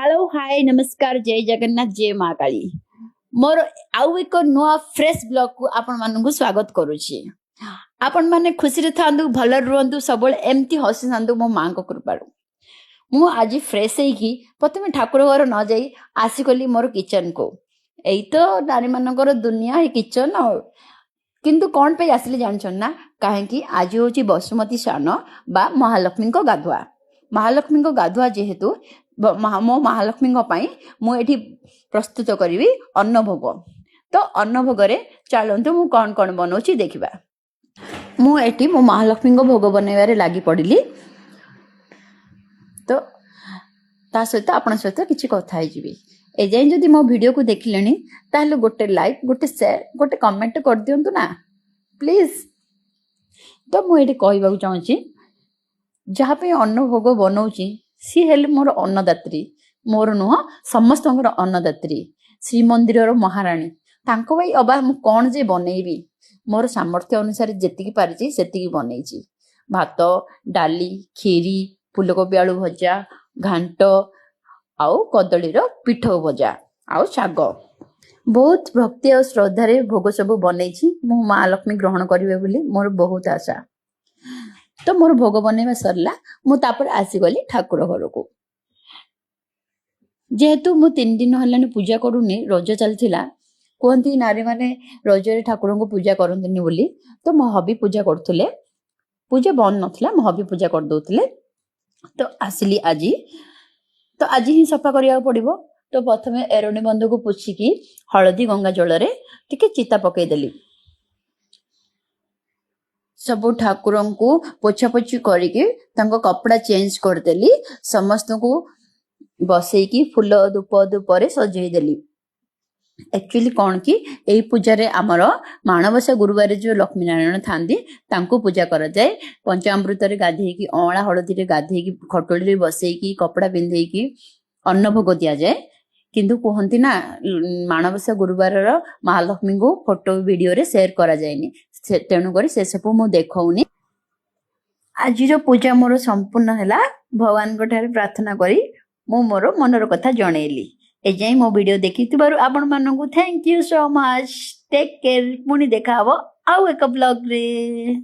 Hello hi नमस्कार जय जगन्नाथ जय माँ काली मोर आउ एक नुआ फ्रेश ब्लॉग को आपण मानकु स्वागत करूची। आपण माने खुशी रे थांदु भल रुहंतु सब एमती हसी थांदु मो मां को कृपारू। मु आज फ्रेश हेकी प्रथमे ठाकुर घर न जाई आसी गली मोर किचन को। एई तो नारी मानकर दुनिया है किचन किंतु कौन पे आसिले जानछन ना काहेकि आज होची बसुमती स्नान बा महालक्ष्मी को गाधुआ। महालक्ष्मी को गाधुआ जेहेतु मो महालक्ष्मी मुझे प्रस्तुत करी अन्न भोग। तो अन्न भोगे चलतु मु कौन कौन बनाऊँ देखा। मुझे मो महालक्ष्मी को भोग बनइबारे लगी पड़ी। तो ता सहित आपण सहित किसी कथा ए जाए जदि मो वीडियो को देखिले ताहले गोटे लाइक गोटे शेयर गोटे कमेंट कर दियंतु ना प्लीज। तो मुझे कहवाक चाहूँगी जहाँ पे अन्न भोग बनाऊँगी सी हेले मोर अन्नदात्री मोर नुह समस्त अन्नदात्री श्रीमंदिर महाराणी तांको भाई अबा मु कौन जे बनइबी मोर सामर्थ्य अनुसार जेतिकी पारिछि सेतिकी बनइछि। भात डाली खीरी फूलकोबी आलू भजा घांट आउ कदलीर पिठो भजा आउ शाग बहुत भक्ति और श्रद्धा रे भोग सब बनइछि। मो महालक्ष्मी ग्रहण करिवे बोली मोर बहुत आशा। तो मोर भोग बनइबा सरला मु तापर आसी गली ठाकुर घर को। जेहेतु मु 3 दिन हलानी पूजा करूनी रज चलथिला कहती नारी माने रजरे ठाकुर को पूजा करंतनी बोली। तो मो हबी पूजा करथुले पूजा बंद नथिला मो हबी पूजा कर दोथले। तो आसिली आज तो आज ही सफा करिया पड़िबो। तो प्रथमे एरणी बंध को पुछिकी हळदी गंगा जल रे टिके चिता पकई देली। सब ठाकुर को पोछा पोछी करके कपड़ा चेंज करदेली। समस्त को बसईकी फूल धूप धूपर सजई देली। एक्चुअली कौन कि यही पूजा रे आमर माणवसा गुरुवार जो लक्ष्मी नारायण थांदी तांको पूजा करा जाए। पंचामृत रे गाधेकी अँला हळदी रे गाधेकी खटोली रे बसईकी कपड़ा पिंधेकी अन्न भोग दिया जाए। किंतु कहती ना माणवसा गुरुवार महालक्ष्मी को फोटो वीडियो रे शेयर करा जाएनी तेणुक से सब मु देखौनी। आज पूजा मोर संपूर्ण है भगवान प्रार्थना करी मु मोर मनर कथा जनइली। एजाई मो वीडियो देखि आपण मानकु thank you so much. Take care पुणी देखा आउ एक ब्लॉग रे।